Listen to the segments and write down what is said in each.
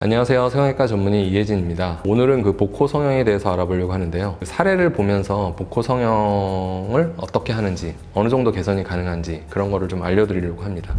안녕하세요. 성형외과 전문의 이혜진입니다. 오늘은 그 복코 성형에 대해서 알아보려고 하는데요. 사례를 보면서 복코 성형을 어떻게 하는지, 어느 정도 개선이 가능한지 그런 거를 좀 알려드리려고 합니다.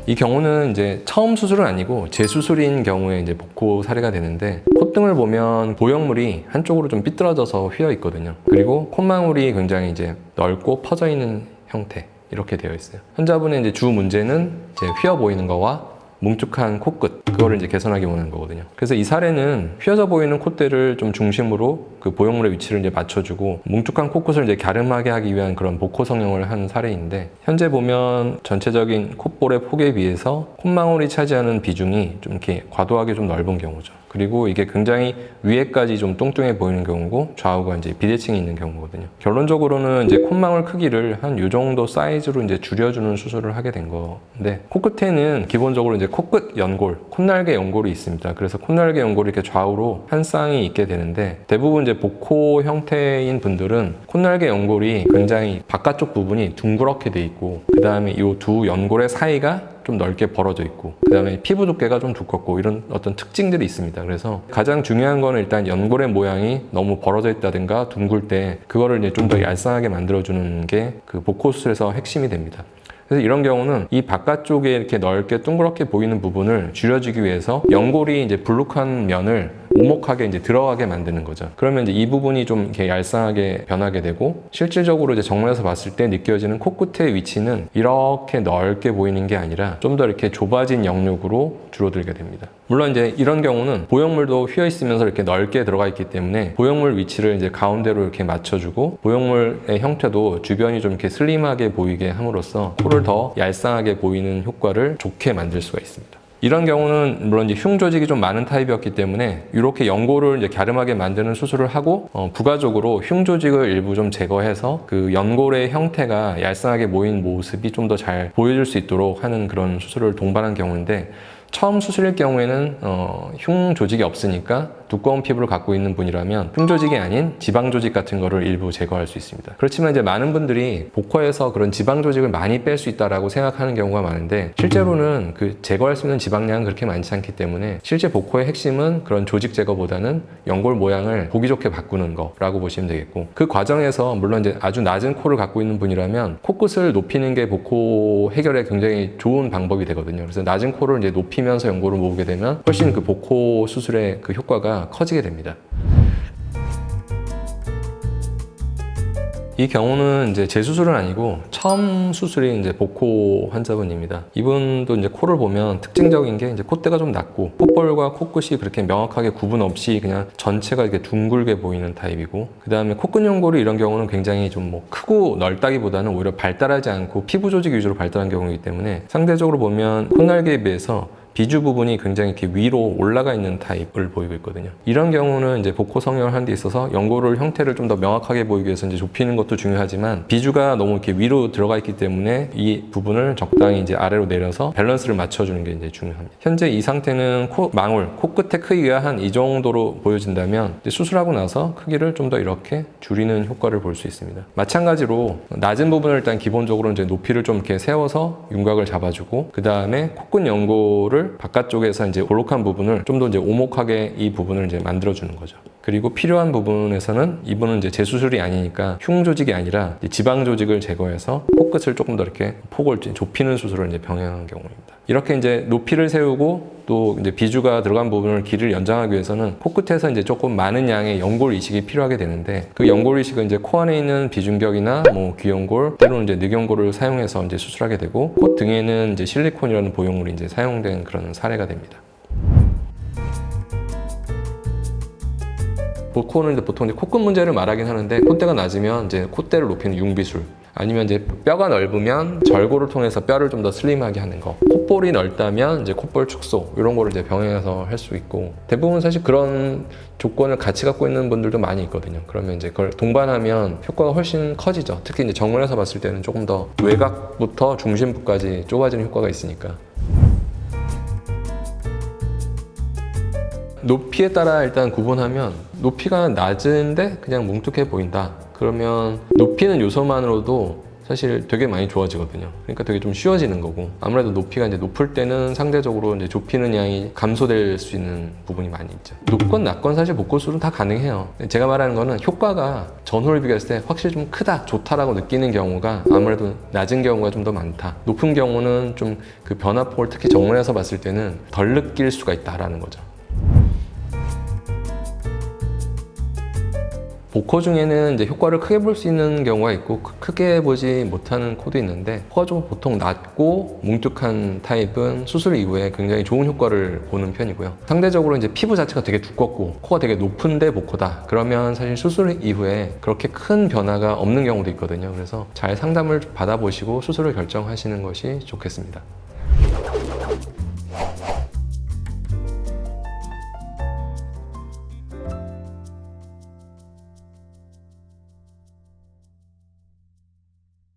이 경우는 이제 처음 수술은 아니고 재수술인 경우에 이제 복코 사례가 되는데, 콧등을 보면 보형물이 한쪽으로 좀 삐뚤어져서 휘어 있거든요. 그리고 콧망울이 굉장히 이제 넓고 퍼져 있는 형태. 이렇게 되어 있어요. 환자분의 이제 주 문제는 이제 휘어 보이는 거와 뭉툭한 코끝, 그거를 이제 개선하기 원하는 거거든요. 그래서 이 사례는 휘어져 보이는 콧대를 좀 중심으로 그 보형물의 위치를 이제 맞춰주고 뭉툭한 코끝을 이제 갸름하게 하기 위한 그런 복코 성형을 한 사례인데, 현재 보면 전체적인 콧볼의 폭에 비해서 콧망울이 차지하는 비중이 좀 이렇게 과도하게 좀 넓은 경우죠. 그리고 이게 굉장히 위에까지 좀 뚱뚱해 보이는 경우고, 좌우가 이제 비대칭이 있는 경우거든요. 결론적으로는 이제 콧망울 크기를 한 요 정도 사이즈로 이제 줄여주는 수술을 하게 된 건데, 코끝에는 기본적으로 이제 코끝 연골, 콧날개 연골이 있습니다. 그래서 콧날개 연골이 이렇게 좌우로 한 쌍이 있게 되는데, 대부분 이제 복코 형태인 분들은 콧날개 연골이 굉장히 바깥쪽 부분이 둥그렇게 돼 있고, 그 다음에 이 두 연골의 사이가 좀 넓게 벌어져 있고, 그 다음에 피부 두께가 좀 두껍고, 이런 어떤 특징들이 있습니다. 그래서 가장 중요한 거는 일단 연골의 모양이 너무 벌어져 있다든가 둥글 때 그거를 이제 좀 더 얄쌍하게 만들어주는 게 그 복코 수술에서 핵심이 됩니다. 그래서 이런 경우는 이 바깥쪽에 이렇게 넓게 둥그렇게 보이는 부분을 줄여주기 위해서 연골이 이제 불룩한 면을 오목하게 이제 들어가게 만드는 거죠. 그러면 이제 이 부분이 좀 이렇게 얄쌍하게 변하게 되고, 실질적으로 이제 정면에서 봤을 때 느껴지는 코끝의 위치는 이렇게 넓게 보이는 게 아니라 좀 더 이렇게 좁아진 영역으로 줄어들게 됩니다. 물론 이제 이런 경우는 보형물도 휘어 있으면서 이렇게 넓게 들어가 있기 때문에 보형물 위치를 이제 가운데로 이렇게 맞춰주고, 보형물의 형태도 주변이 좀 이렇게 슬림하게 보이게 함으로써 코를 더 얄쌍하게 보이는 효과를 좋게 만들 수가 있습니다. 이런 경우는 물론 이제 흉 조직이 좀 많은 타입이었기 때문에 이렇게 연골을 이제 갸름하게 만드는 수술을 하고, 부가적으로 흉 조직을 일부 좀 제거해서 그 연골의 형태가 얄쌍하게 보이는 모습이 좀 더 잘 보여줄 수 있도록 하는 그런 수술을 동반한 경우인데, 처음 수술일 경우에는 흉 조직이 없으니까 두꺼운 피부를 갖고 있는 분이라면 흉 조직이 아닌 지방 조직 같은 거를 일부 제거할 수 있습니다. 그렇지만 이제 많은 분들이 복코에서 그런 지방 조직을 많이 뺄 수 있다라고 생각하는 경우가 많은데, 실제로는 그 제거할 수 있는 지방량은 그렇게 많지 않기 때문에 실제 복코의 핵심은 그런 조직 제거보다는 연골 모양을 보기 좋게 바꾸는 거라고 보시면 되겠고, 그 과정에서 물론 이제 아주 낮은 코를 갖고 있는 분이라면 코끝을 높이는 게 복코 해결에 굉장히 좋은 방법이 되거든요. 그래서 낮은 코를 이제 높이면서 연골을 모으게 되면 훨씬 그 복코 수술의 그 효과가 커지게 됩니다. 이 경우는 이제 재수술은 아니고 처음 수술인 이제 복코 환자분입니다. 이분도 이제 코를 보면 특징적인 게 이제 콧대가 좀 낮고, 콧볼과 코끝이 그렇게 명확하게 구분 없이 그냥 전체가 이렇게 둥글게 보이는 타입이고, 그 다음에 코끝 연골이 이런 경우는 굉장히 좀 뭐 크고 넓다기보다는 오히려 발달하지 않고 피부 조직 위주로 발달한 경우이기 때문에 상대적으로 보면 콧날개에 비해서 비주 부분이 굉장히 이렇게 위로 올라가 있는 타입을 보이고 있거든요. 이런 경우는 이제 복코 성형을 하는 데 있어서 연골을 형태를 좀 더 명확하게 보이기 위해서 이제 좁히는 것도 중요하지만, 비주가 너무 이렇게 위로 들어가 있기 때문에 이 부분을 적당히 이제 아래로 내려서 밸런스를 맞춰주는 게 이제 중요합니다. 현재 이 상태는 망울, 코끝의 크기가 한 이 정도로 보여진다면 수술하고 나서 크기를 좀 더 이렇게 줄이는 효과를 볼 수 있습니다. 마찬가지로 낮은 부분을 일단 기본적으로 이제 높이를 좀 이렇게 세워서 윤곽을 잡아주고, 그 다음에 코끝 연골을 바깥쪽에서 이제 볼록한 부분을 좀 더 이제 오목하게 이 부분을 이제 만들어주는 거죠. 그리고 필요한 부분에서는 이분은 이제 재수술이 아니니까 흉 조직이 아니라 지방 조직을 제거해서 코끝을 조금 더 이렇게 폭을 좁히는 수술을 이제 병행한 경우입니다. 이렇게 이제 높이를 세우고 또 이제 비주가 들어간 부분을 길이를 연장하기 위해서는 코끝에서 이제 조금 많은 양의 연골 이식이 필요하게 되는데, 그 연골 이식은 이제 코 안에 있는 비중격이나 뭐 귀연골, 때로는 이제 늑연골을 사용해서 이제 수술하게 되고, 콧 등에는 이제 실리콘이라는 보형물이 이제 사용된 그런 사례가 됩니다. 복코는 이제 보통 이제 코끝 문제를 말하긴 하는데, 콧대가 낮으면 이제 콧대를 높이는 융비술, 아니면 이제 뼈가 넓으면 절골을 통해서 뼈를 좀 더 슬림하게 하는 거, 콧볼이 넓다면 이제 콧볼 축소, 이런 거를 이제 병행해서 할 수 있고, 대부분 사실 그런 조건을 같이 갖고 있는 분들도 많이 있거든요. 그러면 이제 그걸 동반하면 효과가 훨씬 커지죠. 특히 이제 정면에서 봤을 때는 조금 더 외곽부터 중심부까지 좁아지는 효과가 있으니까. 높이에 따라 일단 구분하면, 높이가 낮은데 그냥 뭉툭해 보인다, 그러면 높이는 요소만으로도 사실 되게 많이 좋아지거든요. 그러니까 되게 좀 쉬워지는 거고, 아무래도 높이가 이제 높을 때는 상대적으로 이제 좁히는 양이 감소될 수 있는 부분이 많이 있죠. 높건 낮건 사실 복골술은 다 가능해요. 제가 말하는 거는 효과가 전후를 비교했을 때 확실히 좀 크다, 좋다라고 느끼는 경우가 아무래도 낮은 경우가 좀 더 많다. 높은 경우는 좀 그 변화폭을 특히 정면에서 봤을 때는 덜 느낄 수가 있다라는 거죠. 보코 중에는 이제 효과를 크게 볼 수 있는 경우가 있고 크게 보지 못하는 코도 있는데, 코가 좀 보통 낮고 뭉툭한 타입은 수술 이후에 굉장히 좋은 효과를 보는 편이고요. 상대적으로 이제 피부 자체가 되게 두껍고 코가 되게 높은데 보코다, 그러면 사실 수술 이후에 그렇게 큰 변화가 없는 경우도 있거든요. 그래서 잘 상담을 받아보시고 수술을 결정하시는 것이 좋겠습니다.